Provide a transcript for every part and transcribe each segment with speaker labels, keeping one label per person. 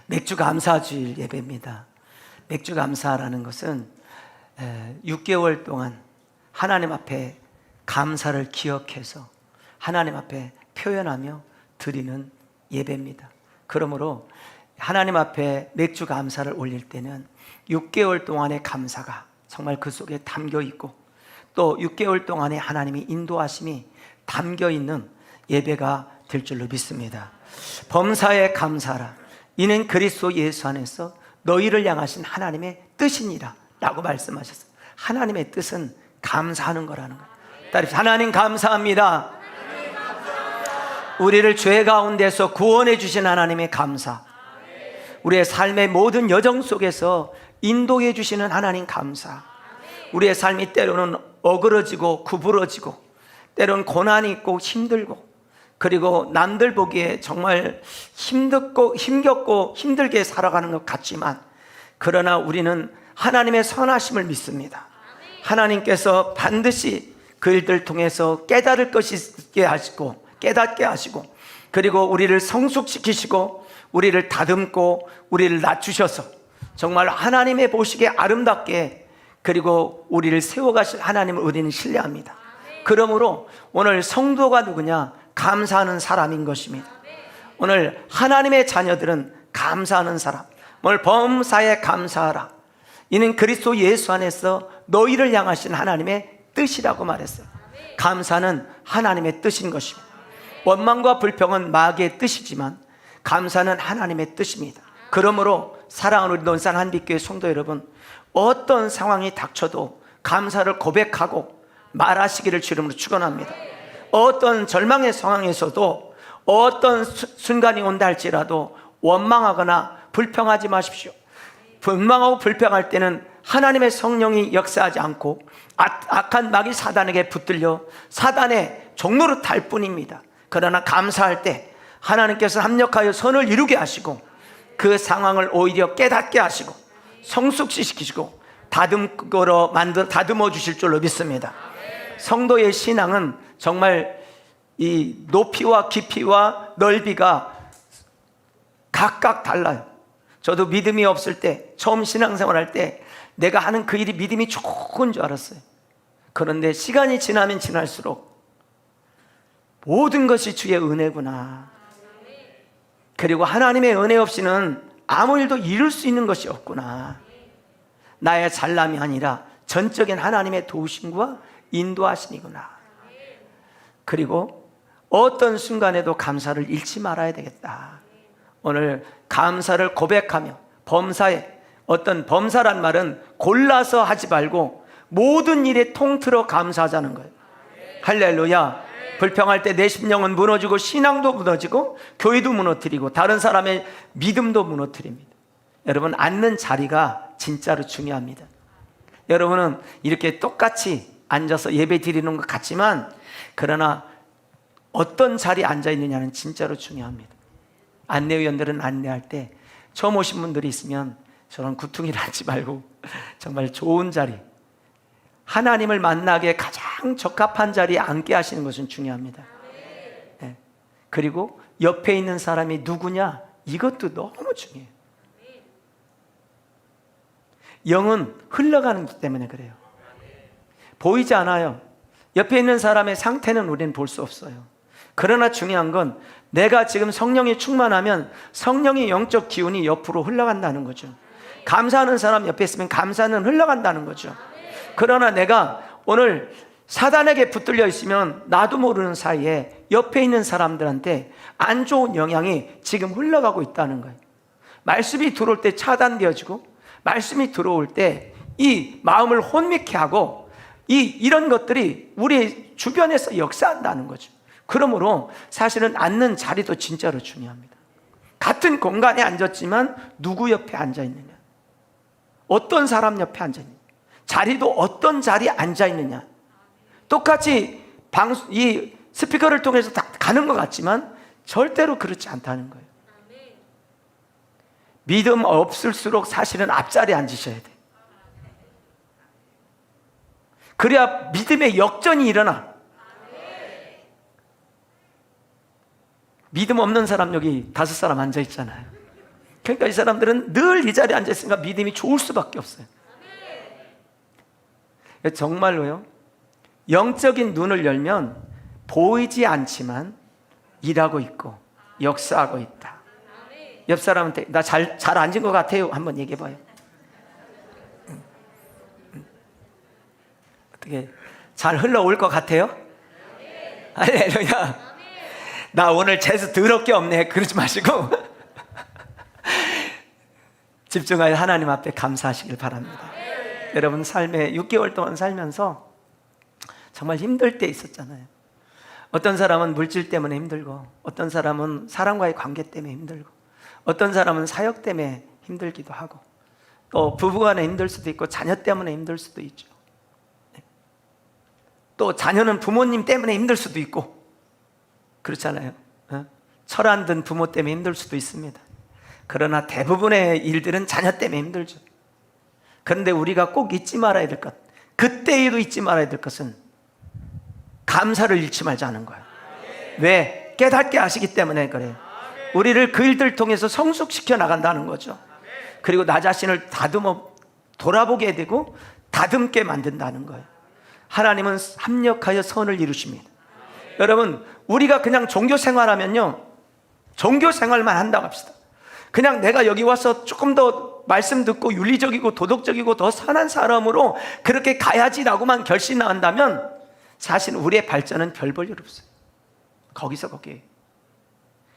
Speaker 1: 맥주 감사주일 예배입니다. 맥주 감사라는 것은 6개월 동안 하나님 앞에 감사를 기억해서 하나님 앞에 표현하며 드리는 예배입니다. 그러므로 하나님 앞에 맥주 감사를 올릴 때는 6개월 동안의 감사가 정말 그 속에 담겨 있고, 또 6개월 동안의 하나님의 인도하심이 담겨 있는 예배가 될 줄로 믿습니다. 범사에 감사라, 이는 그리스도 예수 안에서 너희를 향하신 하나님의 뜻이니라 라고 말씀하셨어요. 하나님의 뜻은 감사하는 거라는 거예요. 따라서 하나님 감사합니다. 우리를 죄 가운데서 구원해 주신 하나님의 감사, 우리의 삶의 모든 여정 속에서 인도해 주시는 하나님 감사, 우리의 삶이 때로는 어그러지고 구부러지고 때로는 고난이 있고 힘들고, 그리고 남들 보기에 정말 힘겹고 힘들게 살아가는 것 같지만, 그러나 우리는 하나님의 선하심을 믿습니다. 하나님께서 반드시 그 일들 통해서 깨달을 것이게 하시고, 깨닫게 하시고, 그리고 우리를 성숙시키시고 우리를 다듬고 우리를 낮추셔서 정말 하나님의 보시기에 아름답게, 그리고 우리를 세워가실 하나님을 우리는 신뢰합니다. 그러므로 오늘 성도가 누구냐? 감사하는 사람인 것입니다. 오늘 하나님의 자녀들은 감사하는 사람, 오늘 범사에 감사하라, 이는 그리스도 예수 안에서 너희를 향하신 하나님의 뜻이라고 말했어요. 감사는 하나님의 뜻인 것입니다. 원망과 불평은 마귀의 뜻이지만 감사는 하나님의 뜻입니다. 그러므로 사랑하는 우리 논산 한빛교회 성도 여러분, 어떤 상황이 닥쳐도 감사를 고백하고 말하시기를 주름으로 축원합니다. 어떤 절망의 상황에서도 어떤 순간이 온다 할지라도 원망하거나 불평하지 마십시오. 원망하고 불평할 때는 하나님의 성령이 역사하지 않고 악한 마귀 사단에게 붙들려 사단의 종로로 탈 뿐입니다. 그러나 감사할 때 하나님께서 합력하여 선을 이루게 하시고 그 상황을 오히려 깨닫게 하시고 성숙시키시고 다듬어 주실 줄로 믿습니다. 성도의 신앙은 정말 이 높이와 깊이와 넓이가 각각 달라요. 저도 믿음이 없을 때, 처음 신앙생활 할 때 내가 하는 그 일이 믿음이 좋은 줄 알았어요. 그런데 시간이 지나면 지날수록 모든 것이 주의 은혜구나, 그리고 하나님의 은혜 없이는 아무 일도 이룰 수 있는 것이 없구나, 나의 잘남이 아니라 전적인 하나님의 도우심과 인도하심이구나, 그리고 어떤 순간에도 감사를 잃지 말아야 되겠다. 오늘 감사를 고백하며 범사에, 어떤 범사란 말은 골라서 하지 말고 모든 일에 통틀어 감사하자는 거예요. 할렐루야. 불평할 때 내 심령은 무너지고 신앙도 무너지고 교회도 무너뜨리고 다른 사람의 믿음도 무너뜨립니다. 여러분, 앉는 자리가 진짜로 중요합니다. 여러분은 이렇게 똑같이 앉아서 예배 드리는 것 같지만, 그러나 어떤 자리에 앉아 있느냐는 진짜로 중요합니다. 안내위원들은 안내할 때 처음 오신 분들이 있으면 저런 구퉁이를 하지 말고 정말 좋은 자리, 하나님을 만나기에 가장 적합한 자리에 앉게 하시는 것은 중요합니다. 네. 그리고 옆에 있는 사람이 누구냐, 이것도 너무 중요해요. 영은 흘러가는 것 때문에 그래요. 보이지 않아요. 옆에 있는 사람의 상태는 우리는 볼 수 없어요. 그러나 중요한 건 내가 지금 성령이 충만하면 성령의 영적 기운이 옆으로 흘러간다는 거죠. 감사하는 사람 옆에 있으면 감사는 흘러간다는 거죠. 그러나 내가 오늘 사단에게 붙들려 있으면 나도 모르는 사이에 옆에 있는 사람들한테 안 좋은 영향이 지금 흘러가고 있다는 거예요. 말씀이 들어올 때 차단되어지고, 말씀이 들어올 때 이 마음을 혼미케 하고, 이런 것들이 우리 주변에서 역사한다는 거죠. 그러므로 사실은 앉는 자리도 진짜로 중요합니다. 같은 공간에 앉았지만 누구 옆에 앉아 있느냐, 어떤 사람 옆에 앉아 있느냐, 자리도 어떤 자리에 앉아 있느냐. 똑같이 이 스피커를 통해서 다 가는 것 같지만 절대로 그렇지 않다는 거예요. 믿음 없을수록 사실은 앞자리에 앉으셔야 돼요. 그래야 믿음의 역전이 일어나. 믿음 없는 사람 여기 5사람 앉아 있잖아요. 그러니까 이 사람들은 늘 이 자리에 앉아있으니까 믿음이 좋을 수밖에 없어요. 정말로요, 영적인 눈을 열면 보이지 않지만 일하고 있고 역사하고 있다. 옆 사람한테 나 잘 앉은 것 같아요 한번 얘기해봐요. 어떻게 잘 흘러올 것 같아요? 할렐루야. 나 오늘 재수 더럽게 없네 그러지 마시고 집중하여 하나님 앞에 감사하시길 바랍니다. 여러분 삶에 6개월 동안 살면서 정말 힘들 때 있었잖아요. 어떤 사람은 물질 때문에 힘들고, 어떤 사람은 사람과의 관계 때문에 힘들고, 어떤 사람은 사역 때문에 힘들기도 하고, 또 부부간에 힘들 수도 있고 자녀 때문에 힘들 수도 있죠. 또 자녀는 부모님 때문에 힘들 수도 있고 그렇잖아요. 철 안 든 부모 때문에 힘들 수도 있습니다. 그러나 대부분의 일들은 자녀 때문에 힘들죠. 그런데 우리가 꼭 잊지 말아야 될 것, 그때에도 잊지 말아야 될 것은 감사를 잃지 말자는 거예요. 왜? 깨닫게 하시기 때문에 그래요. 우리를 그 일들 통해서 성숙시켜 나간다는 거죠. 그리고 나 자신을 다듬어 돌아보게 되고 다듬게 만든다는 거예요. 하나님은 합력하여 선을 이루십니다. 여러분, 우리가 그냥 종교 생활하면요, 종교 생활만 한다고 합시다. 그냥 내가 여기 와서 조금 더 말씀 듣고 윤리적이고 도덕적이고 더 선한 사람으로 그렇게 가야지라고만 결심한다면 사실 우리의 발전은 별 볼 일 없어요. 거기서 거기에.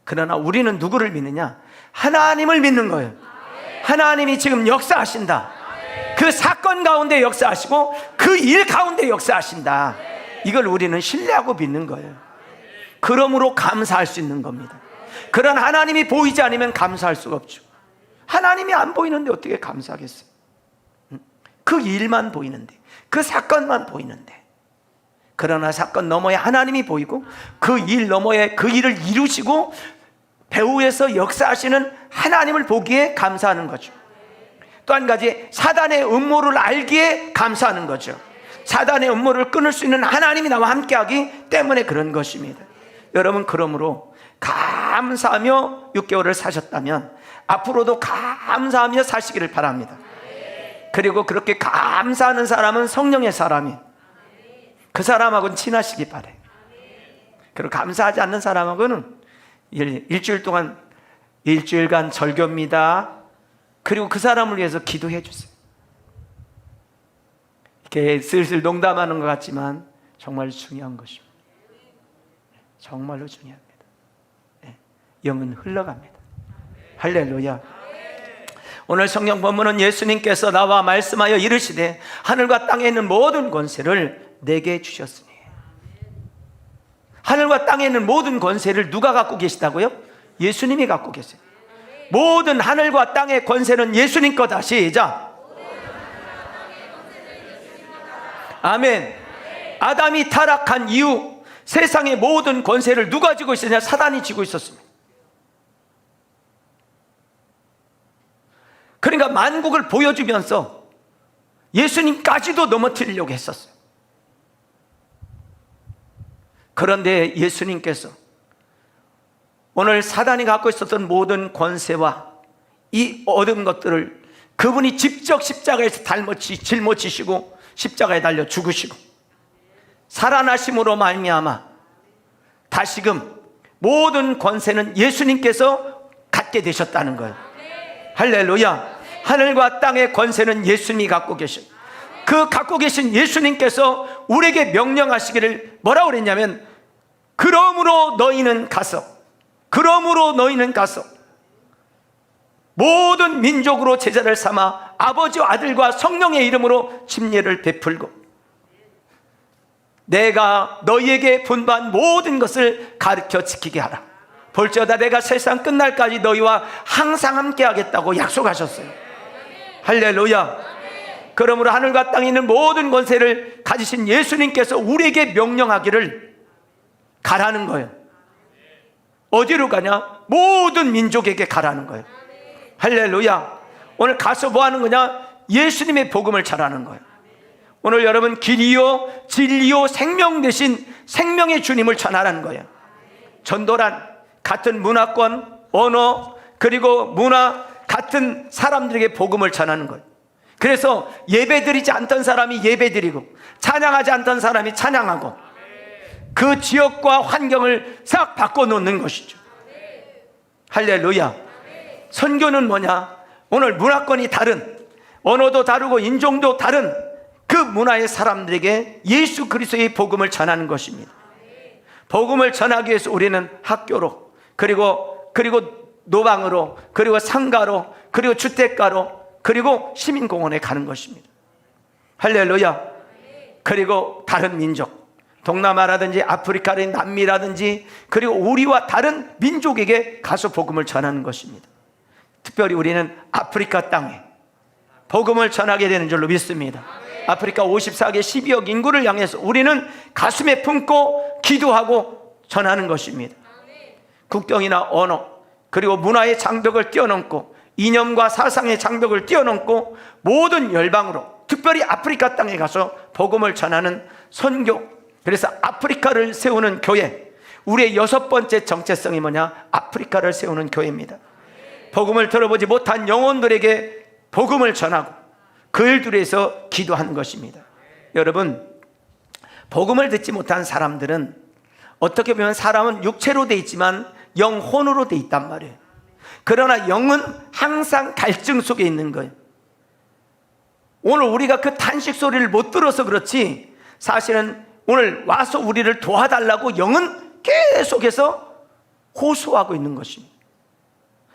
Speaker 1: 그러나 우리는 누구를 믿느냐? 하나님을 믿는 거예요. 하나님이 지금 역사하신다. 그 사건 가운데 역사하시고 그 일 가운데 역사하신다. 이걸 우리는 신뢰하고 믿는 거예요. 그러므로 감사할 수 있는 겁니다. 그런 하나님이 보이지 않으면 감사할 수가 없죠. 하나님이 안 보이는데 어떻게 감사하겠어요? 그 일만 보이는데, 그 사건만 보이는데. 그러나 사건 너머에 하나님이 보이고 그 일 너머에 그 일을 이루시고 배후에서 역사하시는 하나님을 보기에 감사하는 거죠. 또 한 가지, 사단의 음모를 알기에 감사하는 거죠. 사단의 음모를 끊을 수 있는 하나님이 나와 함께하기 때문에 그런 것입니다. 여러분, 그러므로 감사하며 6개월을 사셨다면 앞으로도 감사하며 사시기를 바랍니다. 그리고 그렇게 감사하는 사람은 성령의 사람이, 그 사람하고는 친하시기 바래요. 그리고 감사하지 않는 사람하고는 일주일 동안, 일주일간 절교입니다. 그리고 그 사람을 위해서 기도해 주세요. 이렇게 슬슬 농담하는 것 같지만 정말 중요한 것입니다. 정말로 중요합니다. 영은 흘러갑니다. 할렐루야. 오늘 성경 본문은 예수님께서 나와 말씀하여 이르시되 하늘과 땅에 있는 모든 권세를 내게 주셨으니. 하늘과 땅에 있는 모든 권세를 누가 갖고 계시다고요? 예수님이 갖고 계세요. 모든 하늘과 땅의 권세는 예수님 거다. 시작. 아멘. 아담이 타락한 이후 세상의 모든 권세를 누가 쥐고 있었냐? 사단이 쥐고 있었습니다. 그러니까 만국을 보여주면서 예수님까지도 넘어뜨리려고 했었어요. 그런데 예수님께서 오늘 사단이 갖고 있었던 모든 권세와 이 얻은 것들을 그분이 직접 십자가에서 짊어지시고 십자가에 달려 죽으시고 살아나심으로 말미암아 다시금 모든 권세는 예수님께서 갖게 되셨다는 거예요. 할렐루야. 하늘과 땅의 권세는 예수님이 갖고 계신, 그 갖고 계신 예수님께서 우리에게 명령하시기를 뭐라고 그랬냐면, 그러므로 너희는 가서 모든 민족으로 제자를 삼아 아버지와 아들과 성령의 이름으로 침례를 베풀고 내가 너희에게 분부한 모든 것을 가르쳐 지키게 하라. 볼지어다 내가 세상 끝날까지 너희와 항상 함께 하겠다고 약속하셨어요. 할렐루야. 그러므로 하늘과 땅에 있는 모든 권세를 가지신 예수님께서 우리에게 명령하기를 가라는 거예요. 어디로 가냐? 모든 민족에게 가라는 거예요. 할렐루야. 오늘 가서 뭐 하는 거냐? 예수님의 복음을 전하는 거예요. 오늘 여러분 길이요 진리요 생명 되신 생명의 주님을 전하라는 거예요. 전도란 같은 문화권, 언어, 그리고 문화, 같은 사람들에게 복음을 전하는 거예요. 그래서 예배드리지 않던 사람이 예배드리고 찬양하지 않던 사람이 찬양하고 그 지역과 환경을 싹 바꿔놓는 것이죠. 할렐루야. 선교는 뭐냐? 오늘 문화권이 다른, 언어도 다르고 인종도 다른 그 문화의 사람들에게 예수 그리스도의 복음을 전하는 것입니다. 복음을 전하기 위해서 우리는 학교로, 그리고 노방으로, 그리고 상가로, 그리고 주택가로, 그리고 시민공원에 가는 것입니다. 할렐루야. 그리고 다른 민족, 동남아라든지 아프리카라든지 남미라든지, 그리고 우리와 다른 민족에게 가서 복음을 전하는 것입니다. 특별히 우리는 아프리카 땅에 복음을 전하게 되는 줄로 믿습니다. 아프리카 54개 12억 인구를 향해서 우리는 가슴에 품고 기도하고 전하는 것입니다. 국경이나 언어, 그리고 문화의 장벽을 뛰어넘고 이념과 사상의 장벽을 뛰어넘고 모든 열방으로, 특별히 아프리카 땅에 가서 복음을 전하는 선교. 그래서 아프리카를 세우는 교회, 우리의 6번째 정체성이 뭐냐? 아프리카를 세우는 교회입니다. 복음을 들어보지 못한 영혼들에게 복음을 전하고 그 일들에서 기도하는 것입니다. 여러분, 복음을 듣지 못한 사람들은 어떻게 보면 사람은 육체로 돼 있지만 영혼으로 돼 있단 말이에요. 그러나 영은 항상 갈증 속에 있는 거예요. 오늘 우리가 그 탄식 소리를 못 들어서 그렇지, 사실은 오늘 와서 우리를 도와달라고 영은 계속해서 호소하고 있는 것입니다.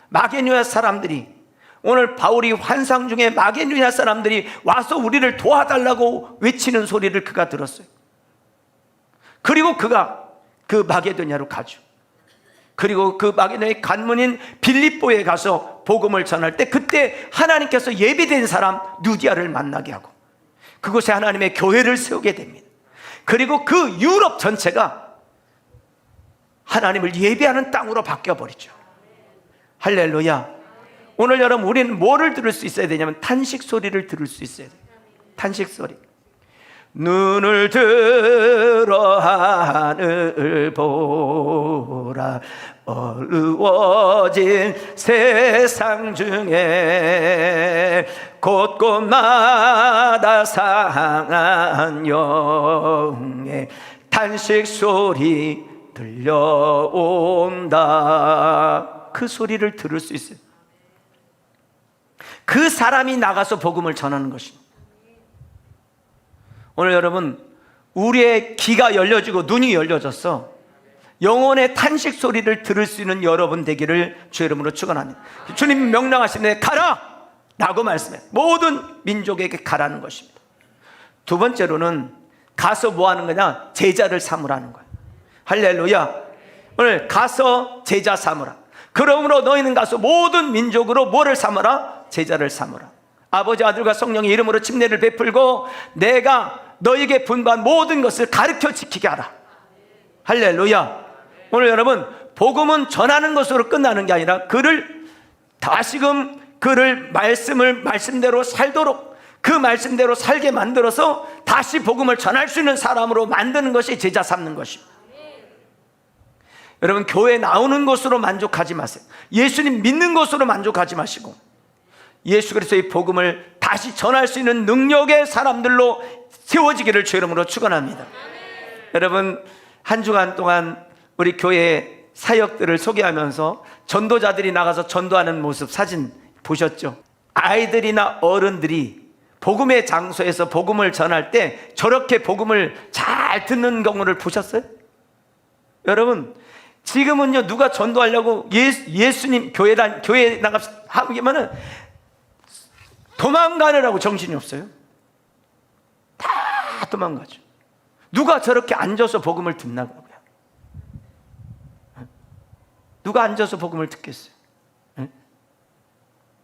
Speaker 1: 마게도냐 사람들이, 오늘 바울이 환상 중에 마게도냐 사람들이 와서 우리를 도와달라고 외치는 소리를 그가 들었어요. 그리고 그가 그 마게도냐로 가죠. 그리고 그 마게도냐의 관문인 빌립보에 가서 복음을 전할 때, 그때 하나님께서 예비된 사람 누디아를 만나게 하고 그곳에 하나님의 교회를 세우게 됩니다. 그리고 그 유럽 전체가 하나님을 예배하는 땅으로 바뀌어버리죠. 할렐루야. 오늘 여러분, 우리는 뭐를 들을 수 있어야 되냐면 탄식 소리를 들을 수 있어야 돼요. 탄식 소리. 눈을 들어 하늘 보라, 어두워진 세상 중에 곳곳마다 상한 영의 탄식 소리 들려온다. 그 소리를 들을 수 있어요. 그 사람이 나가서 복음을 전하는 것입니다. 오늘 여러분, 우리의 귀가 열려지고 눈이 열려져서 영혼의 탄식 소리를 들을 수 있는 여러분 되기를 주 이름으로 축원합니다. 주님 명령하시네, 가라! 라고 말씀해. 모든 민족에게 가라는 것입니다. 두 번째로는 가서 뭐 하는 거냐? 제자를 삼으라는 거예요. 할렐루야. 오늘 가서 제자 삼으라. 그러므로 너희는 가서 모든 민족으로 뭐를 삼으라? 제자를 삼으라. 아버지, 아들과 성령의 이름으로 침례를 베풀고 내가 너에게 분부한 모든 것을 가르쳐 지키게 하라. 할렐루야. 오늘 여러분, 복음은 전하는 것으로 끝나는 게 아니라 그를 다시금 그를 말씀대로 살도록, 그 말씀대로 살게 만들어서 다시 복음을 전할 수 있는 사람으로 만드는 것이 제자 삼는 것입니다. 여러분, 교회 나오는 것으로 만족하지 마세요. 예수님 믿는 것으로 만족하지 마시고 예수 그리스도의 복음을 다시 전할 수 있는 능력의 사람들로 세워지기를 주 이름으로 축원합니다. 여러분, 한 주간 동안 우리 교회 사역들을 소개하면서 전도자들이 나가서 전도하는 모습 사진 보셨죠? 아이들이나 어른들이 복음의 장소에서 복음을 전할 때 저렇게 복음을 잘 듣는 경우를 보셨어요? 여러분, 지금은요, 누가 전도하려고 예수님 교회에 나가서 하면은 도망가느라고 정신이 없어요. 다 도망가죠. 누가 저렇게 앉아서 복음을 듣나고요? 누가 앉아서 복음을 듣겠어요?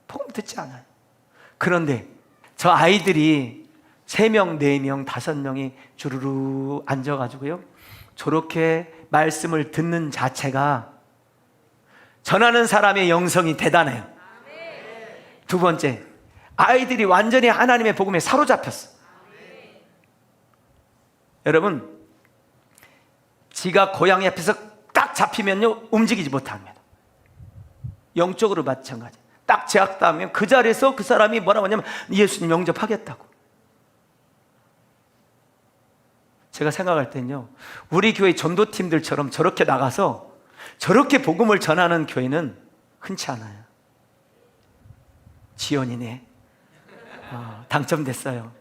Speaker 1: 복음 듣지 않아요. 그런데 저 아이들이 3명, 4명, 5명이 주르르 앉아가지고요, 저렇게 말씀을 듣는 자체가 전하는 사람의 영성이 대단해요. 두 번째, 아이들이 완전히 하나님의 복음에 사로잡혔어. 여러분, 지가 고양이 앞에서 딱 잡히면요 움직이지 못합니다. 영적으로 마찬가지. 딱 제약당하면 그 자리에서 그 사람이 뭐라고 하냐면 예수님 영접하겠다고. 제가 생각할 때는요, 우리 교회 전도팀들처럼 저렇게 나가서 저렇게 복음을 전하는 교회는 흔치 않아요. 지연이네. 당첨됐어요.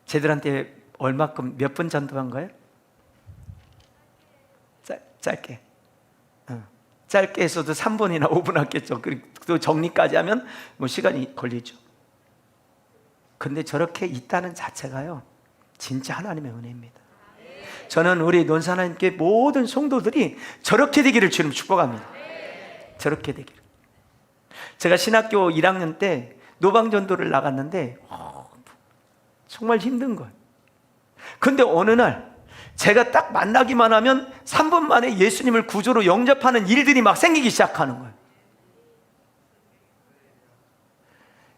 Speaker 1: 쟤들한테 얼마큼 몇 분 전도한 거예요? 짧게. 짧게 해서도 3분이나 5분 했겠죠. 그리고 정리까지 하면 뭐 시간이 걸리죠. 근데 저렇게 있다는 자체가요, 진짜 하나님의 은혜입니다. 저는 우리 논산하나님께 모든 성도들이 저렇게 되기를 주님 축복합니다. 저렇게 되기를. 제가 신학교 1학년 때 노방전도를 나갔는데 정말 힘든 거예요. 근데 어느 날 제가 딱 만나기만 하면 3분 만에 예수님을 구조로 영접하는 일들이 막 생기기 시작하는 거예요.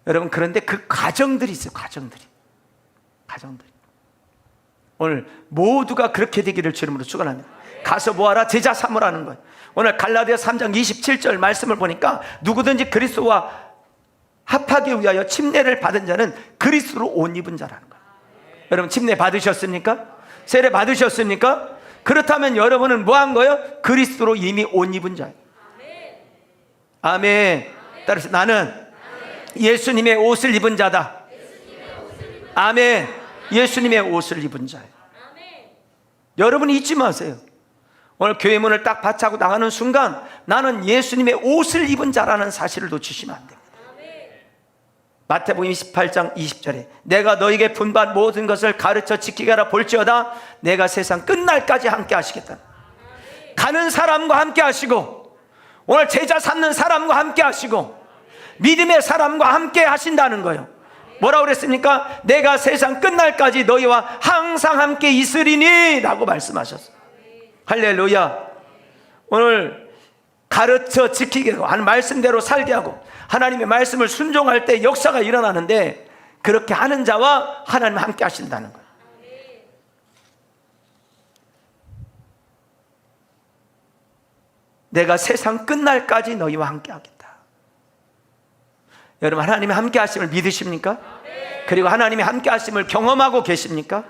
Speaker 1: 여러분, 그런데 그 과정들이 있어요. 과정들이. 오늘 모두가 그렇게 되기를 주님으로 축원합니다. 가서 뭐하라? 제자 삼으라는 거예요. 오늘 갈라디아 3장 27절 말씀을 보니까 누구든지 그리스도와 합하기 위하여 침례를 받은 자는 그리스도로 옷 입은 자라는 거예요. 여러분, 침례 받으셨습니까? 세례 받으셨습니까? 그렇다면 여러분은 뭐 한 거예요? 그리스도로 이미 옷 입은 자예요. 아멘. 따라서 나는 예수님의 옷을 입은 자다. 아멘. 예수님의 옷을 입은 자예요. 여러분이 잊지 마세요. 오늘 교회 문을 딱 받차고 나가는 순간 나는 예수님의 옷을 입은 자라는 사실을 놓치시면 안 됩니다. 마태복음 28장 20절에 내가 너에게 분반 모든 것을 가르쳐 지키게 하라 볼지어다 내가 세상 끝날까지 함께 하시겠다. 가는 사람과 함께 하시고 오늘 제자 삼는 사람과 함께 하시고 믿음의 사람과 함께 하신다는 거예요. 뭐라고 그랬습니까? 내가 세상 끝날까지 너희와 항상 함께 있으리니 라고 말씀하셨어요. 할렐루야. 오늘 가르쳐 지키게 하는 말씀대로 살게 하고 하나님의 말씀을 순종할 때 역사가 일어나는데 그렇게 하는 자와 하나님 함께 하신다는 거예요. 내가 세상 끝날까지 너희와 함께 하겠다. 여러분, 하나님의 함께 하심을 믿으십니까? 그리고 하나님의 함께 하심을 경험하고 계십니까?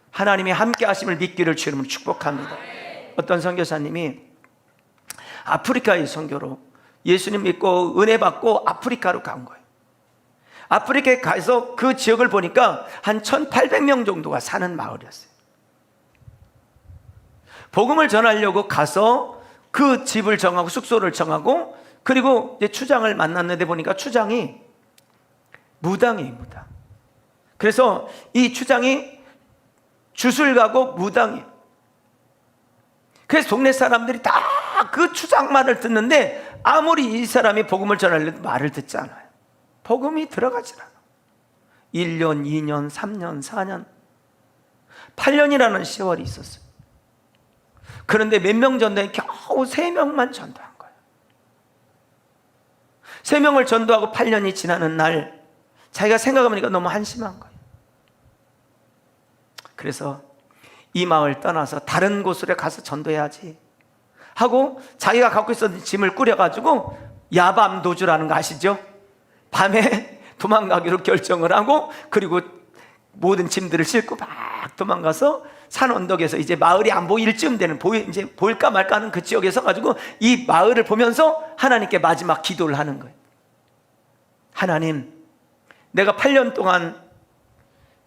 Speaker 1: 하나님의 함께 하심을 믿기를 주님을 축복합니다. 어떤 선교사님이 아프리카의 선교로 예수님 믿고 은혜 받고 아프리카로 간 거예요. 아프리카에 가서 그 지역을 보니까 한 1,800명 정도가 사는 마을이었어요. 복음을 전하려고 가서 그 집을 정하고 숙소를 정하고 그리고 이제 추장을 만났는데 보니까 추장이 무당이에요. 무당. 그래서 이 추장이 주술가고 무당이에요. 그래서 동네 사람들이 다 그 추장 말을 듣는데 아무리 이 사람이 복음을 전하려도 말을 듣지 않아요. 복음이 들어가질 않아. 1년, 2년, 3년, 4년 8년이라는 세월이 있었어요. 그런데 몇 명 전도에 겨우 3명만 전도한 거예요. 3명을 전도하고 8년이 지나는 날 자기가 생각해보니까 너무 한심한 거예요. 그래서 이 마을 떠나서 다른 곳으로 가서 전도해야지 하고 자기가 갖고 있었던 짐을 꾸려가지고 야밤도주라는 거 아시죠? 밤에 도망가기로 결정을 하고 그리고 모든 짐들을 싣고 막 도망가서 산 언덕에서 이제 마을이 안 보일 쯤 되는 이제 보일까 말까 하는 그 지역에 서가지고 이 마을을 보면서 하나님께 마지막 기도를 하는 거예요. 하나님, 내가 8년 동안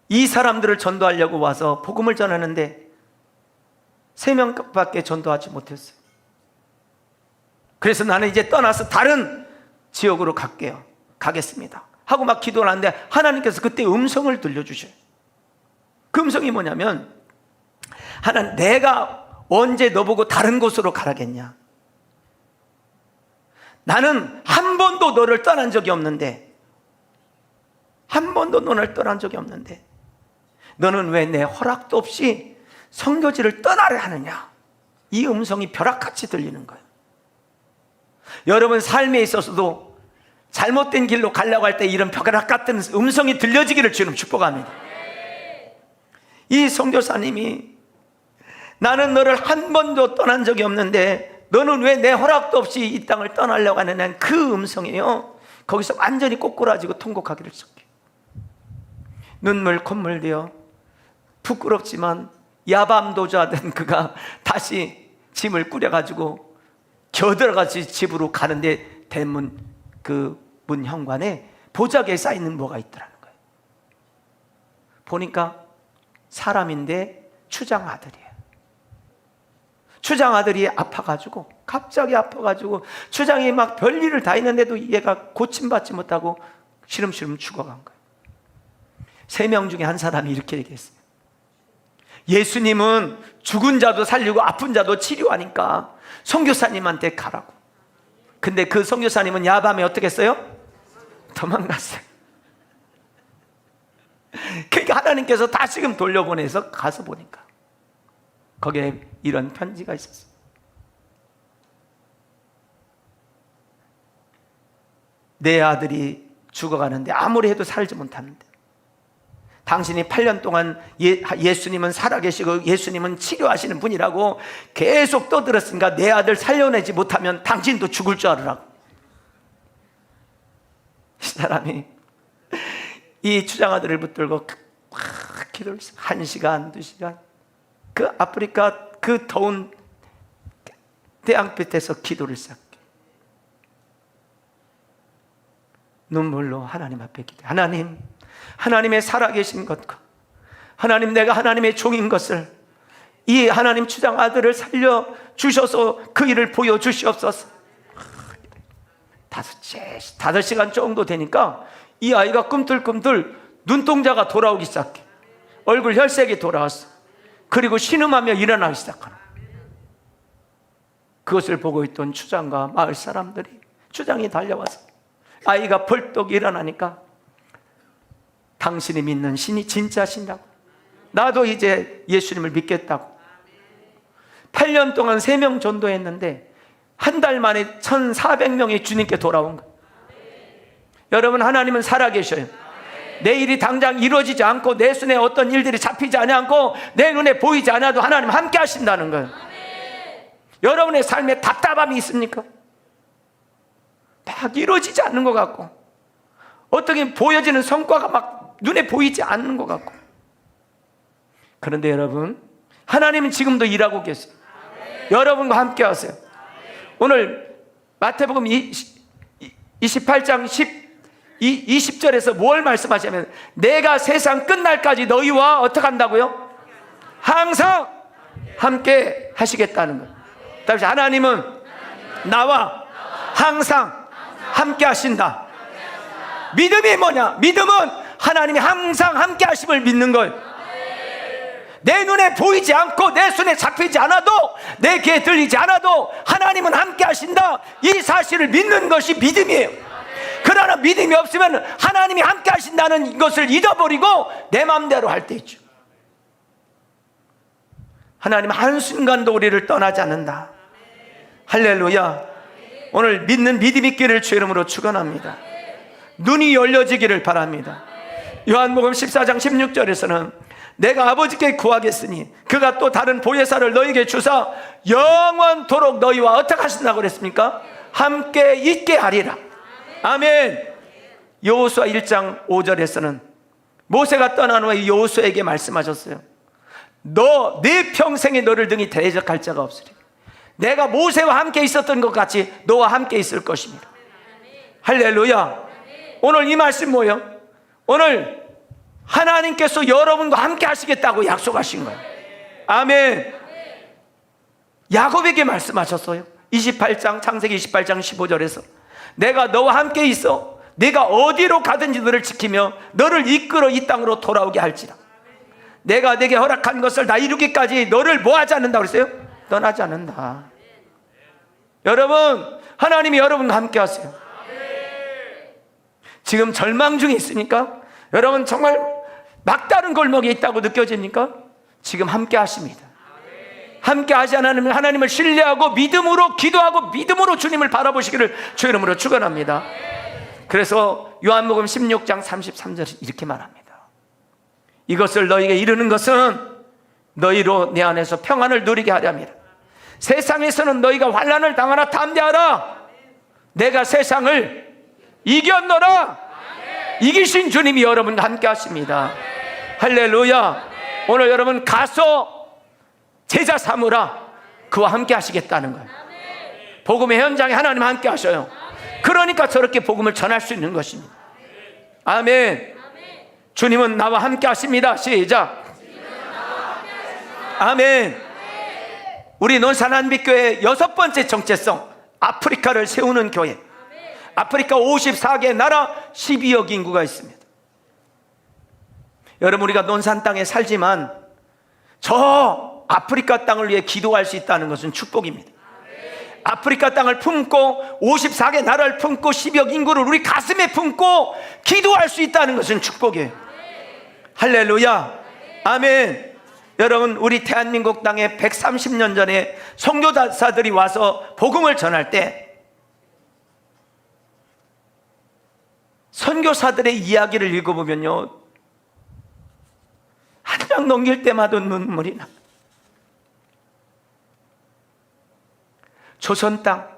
Speaker 1: 이 사람들을 전도하려고 와서 복음을 전하는데 3명밖에 전도하지 못했어요. 그래서 나는 이제 떠나서 다른 지역으로 가겠습니다 하고 막 기도를 하는데 하나님께서 그때 음성을 들려주셔요. 그 음성이 뭐냐면 하나님, 내가 언제 너보고 다른 곳으로 가라겠냐? 나는 한 번도 너를 떠난 적이 없는데 너는 왜 내 허락도 없이 선교지를 떠나려 하느냐? 이 음성이 벼락같이 들리는 거예요. 여러분 삶에 있어서도 잘못된 길로 가려고 할 때 이런 벼락 같은 음성이 들려지기를 주님 축복합니다. 이 선교사님이 나는 너를 한 번도 떠난 적이 없는데 너는 왜 내 허락도 없이 이 땅을 떠나려고 하느냐, 그 음성이에요. 거기서 완전히 꼬꾸라지고 통곡하기를 시작해요. 눈물 콧물 되어 부끄럽지만 야밤도주하던 그가 다시 짐을 꾸려가지고 겨들어가지 집으로 가는데 대문 그 문 현관에 보자기에 쌓이는 뭐가 있더라는 거예요. 보니까 사람인데 추장 아들이에요. 추장 아들이 아파가지고, 갑자기 아파가지고 추장이 막 별일을 다 했는데도 얘가 고침받지 못하고 시름시름 죽어간 거예요. 3명 중에 한 사람이 이렇게 얘기했어요. 예수님은 죽은 자도 살리고 아픈 자도 치료하니까 선교사님한테 가라고. 근데 그 선교사님은 야밤에 어떻게 했어요? 도망갔어요. 그러니까 하나님께서 다시금 돌려보내서 가서 보니까 거기에 이런 편지가 있었어요. 내 아들이 죽어가는데 아무리 해도 살지 못하는데, 당신이 8년 동안 예수님은 살아계시고 예수님은 치료하시는 분이라고 계속 떠들었으니까 내 아들 살려내지 못하면 당신도 죽을 줄 알으라고. 이 사람이 이 추장아들을 붙들고 기도를 했어요. 1시간, 2시간 그 아프리카 그 더운 태양빛에서 기도를 시작해. 눈물로 하나님 앞에 기도해. 하나님, 하나님의 살아계신 것과 하나님, 내가 하나님의 종인 것을, 이 하나님 추장 아들을 살려주셔서 그 일을 보여주시옵소서. 5시간 정도 되니까 이 아이가 꿈틀꿈틀 눈동자가 돌아오기 시작해. 얼굴 혈색이 돌아왔어. 그리고 신음하며 일어나기 시작하는. 그것을 보고 있던 추장과 마을 사람들이, 추장이 달려와서 아이가 벌떡 일어나니까 당신이 믿는 신이 진짜 신이라고, 나도 이제 예수님을 믿겠다고. 8년 동안 3명 전도했는데 한 달 만에 1,400명이 주님께 돌아온 거예요. 여러분, 하나님은 살아계셔요. 내 일이 당장 이루어지지 않고 내 손에 어떤 일들이 잡히지 않고 내 눈에 보이지 않아도 하나님 함께 하신다는 거예요. 여러분의 삶에 답답함이 있습니까? 막 이루어지지 않는 것 같고, 어떻게 보여지는 성과가 막 눈에 보이지 않는 것 같고. 그런데 여러분, 하나님은 지금도 일하고 계세요. 여러분과 함께 하세요. 오늘 마태복음 28장 20절에서 뭘 말씀하시냐면, 내가 세상 끝날까지 너희와 어떻게 한다고요? 항상 함께 하시겠다는 거예요. 다시, 하나님은 나와 항상 함께 하신다. 믿음이 뭐냐? 믿음은 하나님이 항상 함께 하심을 믿는 거예요. 내 눈에 보이지 않고 내 손에 잡히지 않아도, 내 귀에 들리지 않아도 하나님은 함께 하신다, 이 사실을 믿는 것이 믿음이에요. 그러나 믿음이 없으면 하나님이 함께 하신다는 것을 잊어버리고 내 마음대로 할 때 있죠. 하나님 한순간도 우리를 떠나지 않는다. 할렐루야. 오늘 믿는 믿음 있기를 주 이름으로 축원합니다. 눈이 열려지기를 바랍니다. 요한복음 14장 16절에서는 내가 아버지께 구하겠으니 그가 또 다른 보혜사를 너희에게 주사 영원토록 너희와 어떻게 하신다고 그랬습니까? 함께 있게 하리라. 아멘. 여호수아 1장 5절에서는 모세가 떠난 후에 여호수아에게 말씀하셨어요. 너 네 평생에 너를 등이 대적할 자가 없으리. 내가 모세와 함께 있었던 것 같이 너와 함께 있을 것입니다. 할렐루야. 오늘 이 말씀 뭐예요? 오늘 하나님께서 여러분과 함께 하시겠다고 약속하신 거예요. 아멘. 야곱에게 말씀하셨어요. 28장, 창세기 28장 15절에서 내가 너와 함께 있어 네가 어디로 가든지 너를 지키며 너를 이끌어 이 땅으로 돌아오게 할지라. 내가 내게 허락한 것을 다 이루기까지 너를 뭐 하지 않는다고 그랬어요? 떠나지 않는다. 여러분, 하나님이 여러분과 함께 하세요. 지금 절망 중에 있으니까, 여러분 정말 막다른 골목에 있다고 느껴집니까? 지금 함께 하십니다. 함께 하지 않으면 하나님을 신뢰하고 믿음으로 기도하고 믿음으로 주님을 바라보시기를 주 이름으로 축원합니다. 그래서 요한복음 16장 33절에 이렇게 말합니다. 이것을 너희에게 이르는 것은 너희로 내 안에서 평안을 누리게 하려 함이라. 세상에서는 너희가 환난을 당하나 담대하라. 내가 세상을 이겼노라. 이기신 주님이 여러분과 함께 하십니다. 할렐루야. 오늘 여러분 가서 제자 삼으라. 그와 함께 하시겠다는 거예요. 복음의 현장에 하나님 함께 하셔요. 그러니까 저렇게 복음을 전할 수 있는 것입니다. 아멘. 주님은 나와 함께 하십니다. 시작. 아멘. 우리 논산한빛교회 6번째 정체성, 아프리카를 세우는 교회. 아프리카 54개 나라 12억 인구가 있습니다. 여러분, 우리가 논산 땅에 살지만 저 아프리카 땅을 위해 기도할 수 있다는 것은 축복입니다. 아프리카 땅을 품고 54개 나라를 품고 10억 인구를 우리 가슴에 품고 기도할 수 있다는 것은 축복이에요. 할렐루야. 아멘. 여러분, 우리 대한민국 땅에 130년 전에 선교사들이 와서 복음을 전할 때 선교사들의 이야기를 읽어보면요, 한 장 넘길 때마다 눈물이 나. 조선 땅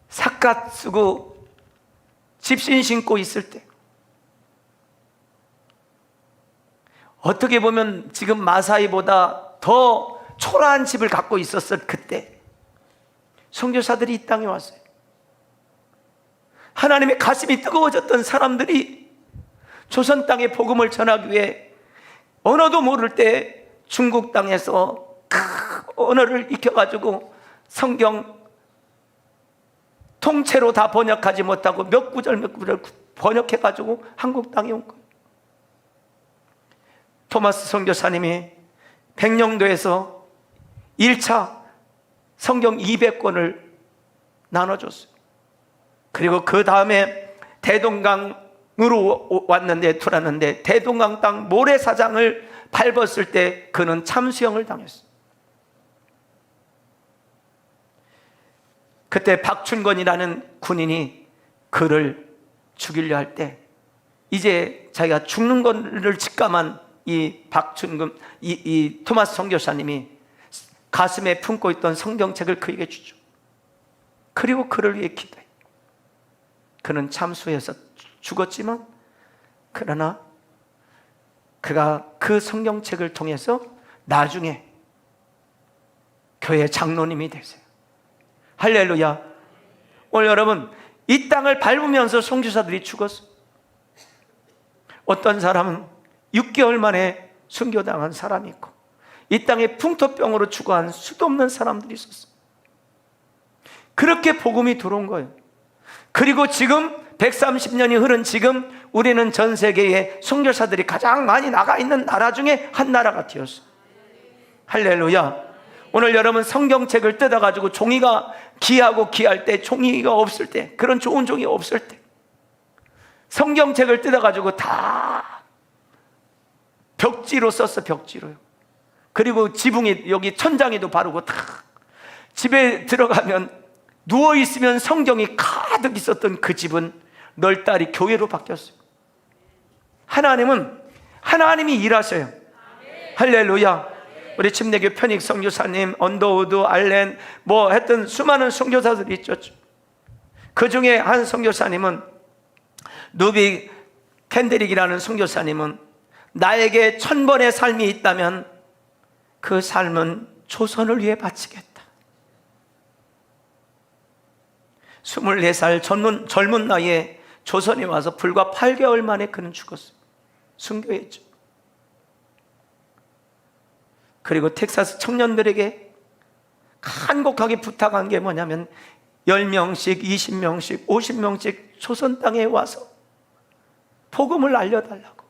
Speaker 1: 삿갓 쓰고 집신 신고 있을 때, 어떻게 보면 지금 마사이보다 더 초라한 집을 갖고 있었을 그때 선교사들이 이 땅에 왔어요. 하나님의 가슴이 뜨거워졌던 사람들이 조선 땅에 복음을 전하기 위해 언어도 모를 때 중국 땅에서 그 언어를 익혀가지고 성경 통째로 다 번역하지 못하고 몇 구절 번역해가지고 한국 땅에 온 거예요. 토마스 선교사님이 백령도에서 1차 성경 200권을 나눠줬어요. 그리고 그 다음에 대동강으로 들어왔는데 대동강 땅 모래사장을 밟았을 때 그는 참수형을 당했어요. 그때 박춘건이라는 군인이 그를 죽이려 할 때 이제 자기가 죽는 것을 직감한 이 박춘근, 이 토마스 선교사님이 가슴에 품고 있던 성경책을 그에게 주죠. 그리고 그를 위해 기도해. 그는 참수해서 죽었지만 그러나 그가 그 성경책을 통해서 나중에 교회 장로님이 되세요. 할렐루야. 오늘 여러분, 이 땅을 밟으면서 선교사들이 죽었어요. 어떤 사람은 6개월 만에 순교당한 사람이 있고, 이 땅에 풍토병으로 죽어간 수도 없는 사람들이 있었어요. 그렇게 복음이 들어온 거예요. 그리고 지금 130년이 흐른 지금 우리는 전 세계에 선교사들이 가장 많이 나가 있는 나라 중에 한 나라가 되었어요. 할렐루야. 오늘 여러분, 성경책을 뜯어가지고 종이가 귀하고 귀할 때, 종이가 없을 때, 그런 좋은 종이 없을 때 성경책을 뜯어가지고 다 벽지로 썼어. 벽지로요. 그리고 지붕이 여기 천장에도 바르고 다. 집에 들어가면 누워있으면 성경이 가득 있었던 그 집은 널따리 교회로 바뀌었어요. 하나님이 일하셔요. 할렐루야. 우리 침례교 편익 선교사님, 언더우드, 알렌 했던 수많은 선교사들이 있었죠. 그 중에 한 선교사님은, 누비 캔드릭이라는 선교사님은 나에게 1000번의 삶이 있다면 그 삶은 조선을 위해 바치겠다. 24살 젊은 나이에 조선에 와서 불과 8개월 만에 그는 죽었어요. 순교했죠. 그리고 텍사스 청년들에게 간곡하게 부탁한 게 뭐냐면 10명씩, 20명씩, 50명씩 조선 땅에 와서 복음을 알려달라고.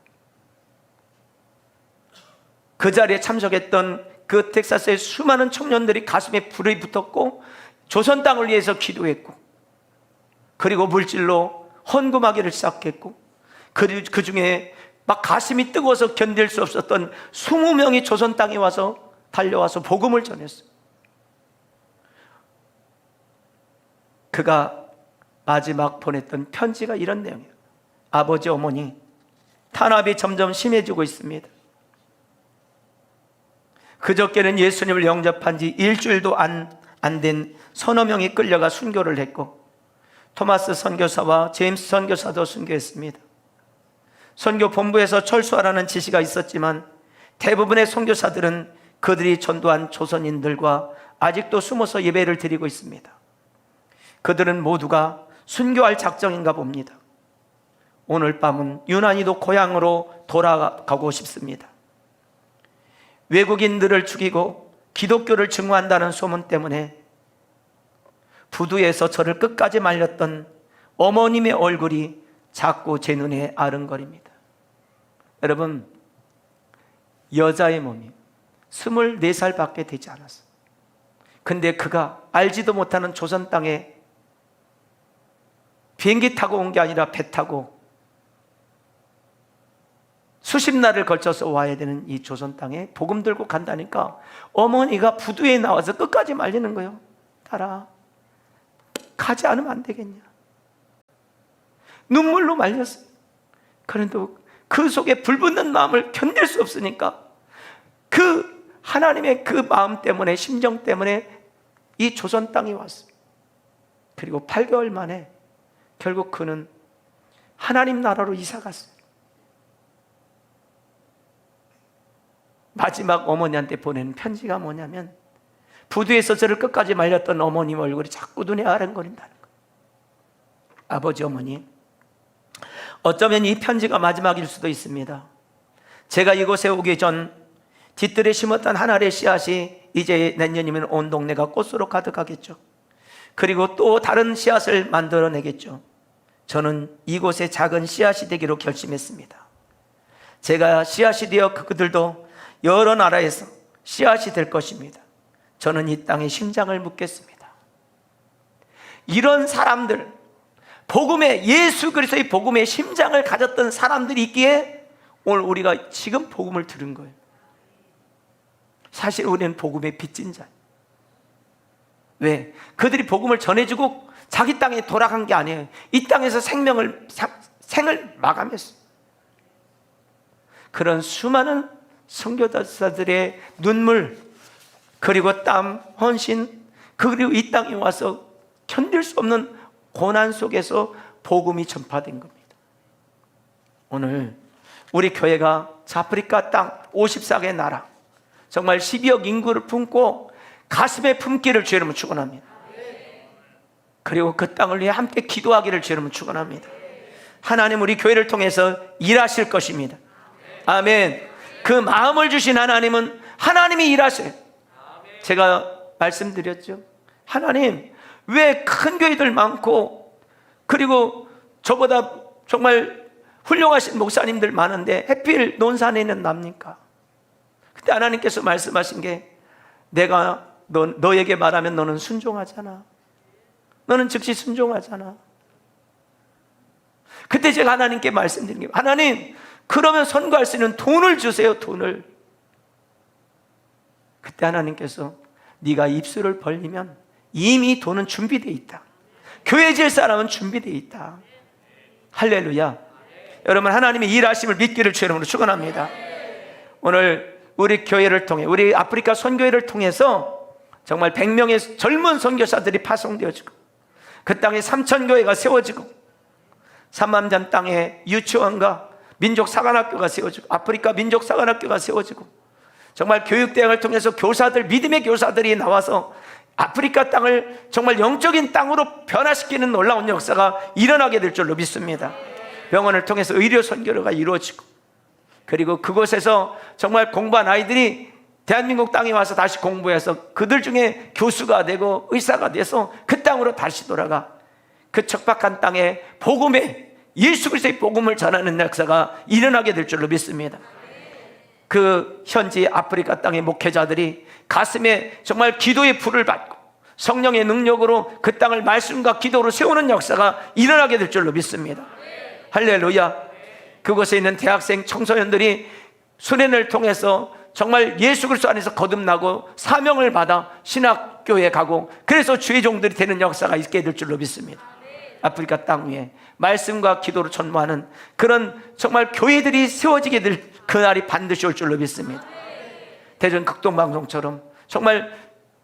Speaker 1: 그 자리에 참석했던 그 텍사스의 수많은 청년들이 가슴에 불이 붙었고 조선 땅을 위해서 기도했고, 그리고 물질로 헌금하기를 시작했고, 그 중에 막 가슴이 뜨거워서 견딜 수 없었던 20명이 조선 땅에 와서 달려와서 복음을 전했어요. 그가 마지막 보냈던 편지가 이런 내용이에요. 아버지, 어머니, 탄압이 점점 심해지고 있습니다. 그저께는 예수님을 영접한 지 일주일도 안 된 서너 명이 끌려가 순교를 했고, 토마스 선교사와 제임스 선교사도 순교했습니다. 선교 본부에서 철수하라는 지시가 있었지만 대부분의 선교사들은 그들이 전도한 조선인들과 아직도 숨어서 예배를 드리고 있습니다. 그들은 모두가 순교할 작정인가 봅니다. 오늘 밤은 유난히도 고향으로 돌아가고 싶습니다. 외국인들을 죽이고 기독교를 증오한다는 소문 때문에 부두에서 저를 끝까지 말렸던 어머님의 얼굴이 자꾸 제 눈에 아른거립니다. 여러분, 여자의 몸이 24살밖에 되지 않았어요. 근데 그가 알지도 못하는 조선 땅에 비행기 타고 온 게 아니라 배 타고 수십 날을 걸쳐서 와야 되는 이 조선 땅에 복음 들고 간다니까 어머니가 부두에 나와서 끝까지 말리는 거예요. 딸아, 가지 않으면 안 되겠냐. 눈물로 말렸어요. 그런데 그 속에 불붙는 마음을 견딜 수 없으니까 그 하나님의 그 마음 때문에, 심정 때문에 이 조선 땅에 왔어요. 그리고 8개월 만에 결국 그는 하나님 나라로 이사 갔어요. 마지막 어머니한테 보내는 편지가 뭐냐면, 부두에서 저를 끝까지 말렸던 어머님 얼굴이 자꾸 눈에 아른거린다는 거예요. 아버지, 어머니, 어쩌면 이 편지가 마지막일 수도 있습니다. 제가 이곳에 오기 전 뒤뜰에 심었던 한 알의 씨앗이 이제 내년이면 온 동네가 꽃으로 가득하겠죠. 그리고 또 다른 씨앗을 만들어내겠죠. 저는 이곳에 작은 씨앗이 되기로 결심했습니다. 제가 씨앗이 되어 그들도 여러 나라에서 씨앗이 될 것입니다. 저는 이 땅에 심장을 묻겠습니다. 이런 사람들, 복음의, 예수 그리스도의 복음의 심장을 가졌던 사람들이 있기에 오늘 우리가 지금 복음을 들은 거예요. 사실 우리는 복음의 빚진 자예요. 왜? 그들이 복음을 전해주고 자기 땅에 돌아간 게 아니에요. 이 땅에서 생을 마감했어요. 그런 수많은 선교사들의 눈물, 그리고 땀, 헌신, 그리고 이 땅에 와서 견딜 수 없는 고난 속에서 복음이 전파된 겁니다. 오늘 우리 교회가 아프리카 땅 54개 나라, 정말 12억 인구를 품고 가슴에 품기를 주의 이름으로 축원합니다. 그리고 그 땅을 위해 함께 기도하기를 주의 이름으로 축원합니다. 하나님 우리 교회를 통해서 일하실 것입니다. 아멘. 그 마음을 주신 하나님은 하나님이 일하셔요. 제가 말씀드렸죠. 하나님, 왜 큰 교회들 많고 그리고 저보다 정말 훌륭하신 목사님들 많은데 하필 논산에는 납니까? 그때 하나님께서 말씀하신 게, 내가 너에게 말하면 너는 순종하잖아. 너는 즉시 순종하잖아. 그때 제가 하나님께 말씀드린 게, 하나님, 그러면 선거할 수 있는 돈을 주세요. 돈을. 그때 하나님께서 네가 입술을 벌리면 이미 돈은 준비되어 있다. 교회 질 사람은 준비되어 있다. 할렐루야. 여러분, 하나님의 일하심을 믿기를 주의 이름으로 축원합니다. 오늘 우리 교회를 통해, 우리 아프리카 선교회를 통해서 정말 100명의 젊은 선교사들이 파송되어지고 그 땅에 3,000교회가 세워지고 삼암잔 땅에 유치원과 민족사관학교가 세워지고 아프리카 민족사관학교가 세워지고 정말 교육대학을 통해서 교사들, 믿음의 교사들이 나와서 아프리카 땅을 정말 영적인 땅으로 변화시키는 놀라운 역사가 일어나게 될 줄로 믿습니다. 병원을 통해서 의료 선교가 이루어지고, 그리고 그곳에서 정말 공부한 아이들이 대한민국 땅에 와서 다시 공부해서 그들 중에 교수가 되고 의사가 돼서 그 땅으로 다시 돌아가 그 척박한 땅에 복음의, 예수 그리스도의 복음을 전하는 역사가 일어나게 될 줄로 믿습니다. 그 현지 아프리카 땅의 목회자들이 가슴에 정말 기도의 불을 받고 성령의 능력으로 그 땅을 말씀과 기도로 세우는 역사가 일어나게 될 줄로 믿습니다. 할렐루야. 그곳에 있는 대학생 청소년들이 수련을 통해서 정말 예수 그리스도 안에서 거듭나고 사명을 받아 신학교에 가고, 그래서 주의 종들이 되는 역사가 있게 될 줄로 믿습니다. 아프리카 땅 위에 말씀과 기도로 전무하는 그런 정말 교회들이 세워지게 될 그날이 반드시 올 줄로 믿습니다. 대전 극동방송처럼 정말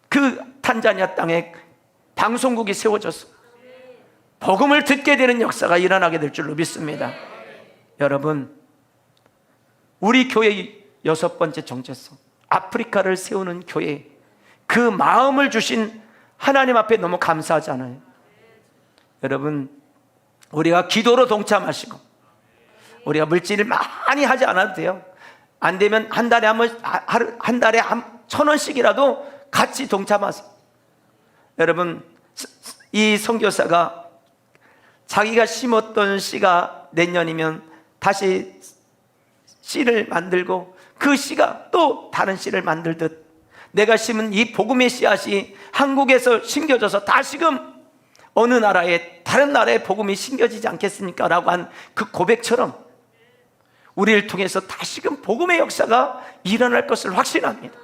Speaker 1: 그 탄자니아 땅에 방송국이 세워져서 복음을 듣게 되는 역사가 일어나게 될 줄로 믿습니다. 여러분, 우리 교회의 6번째 정체성, 아프리카를 세우는 교회, 그 마음을 주신 하나님 앞에 너무 감사하잖아요. 여러분, 우리가 기도로 동참하시고, 우리가 물질을 많이 하지 않아도 돼요. 안 되면 한 달에 1,000원씩이라도 같이 동참하세요. 여러분, 이 선교사가 자기가 심었던 씨가 내년이면 다시 씨를 만들고 그 씨가 또 다른 씨를 만들듯 내가 심은 이 복음의 씨앗이 한국에서 심겨져서 다시금 어느 나라에 다른 나라에 복음이 심겨지지 않겠습니까? 라고 한 그 고백처럼 우리를 통해서 다시금 복음의 역사가 일어날 것을 확신합니다.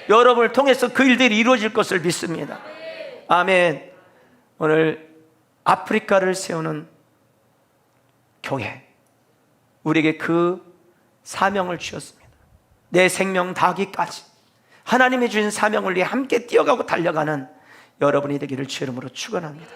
Speaker 1: 여러분을 통해서 그 일들이 이루어질 것을 믿습니다. 아멘. 오늘 아프리카를 세우는 교회, 우리에게 그 사명을 주셨습니다. 내 생명 다하기까지 하나님이 주신 사명을 위해 함께 뛰어가고 달려가는 여러분이 되기를 주의 이름으로 축원합니다.